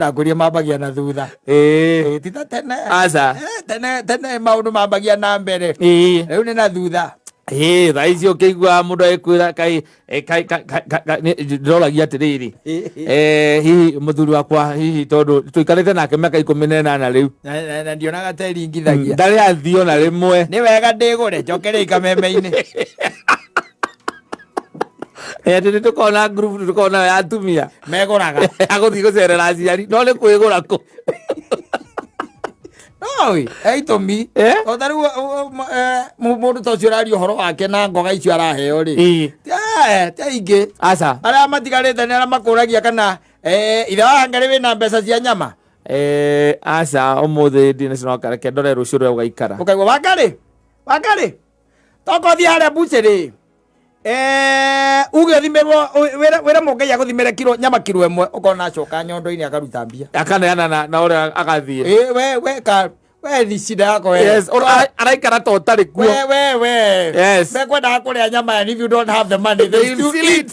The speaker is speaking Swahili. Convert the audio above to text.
Ndakuria mabagia na thutha. Tita tene. Aca. Tene maundu mabagia na mbere. Riu ni na thutha. Thaici ukigua mundu ekwira kai ndiragia atiriri hihi muthuri wakwa hihi tondu tuikarite nake miaka 18 riu na ndionaga teringithagia ndari athio na rimwe ni wega ndigure njokere ikameme-ini tete tukona group tukona ya atumia meguraga aguthii gucerera aciari no ni kwigura ku Oi, itumi otharu mundu tocio rario horo wake na ngoga icio araheo ri taingi aca aria matigarite ni aria makuragia kana ithe wa ngari wina mbeca cia nyama aca umuthi ndine cinoka reke ndore rucio rwe ugaikara ukaigwa wakari tokothi haria buceri uge thimirwo wira mungai aguthimire nyama kilo ĩmwe ukona acoka nyondo-ini akaruta mbia akaneana na uria agathie we ni shida yako yes araikara to tari kuo we yes mekwenda kuria nyama and if you don't have the money they still eat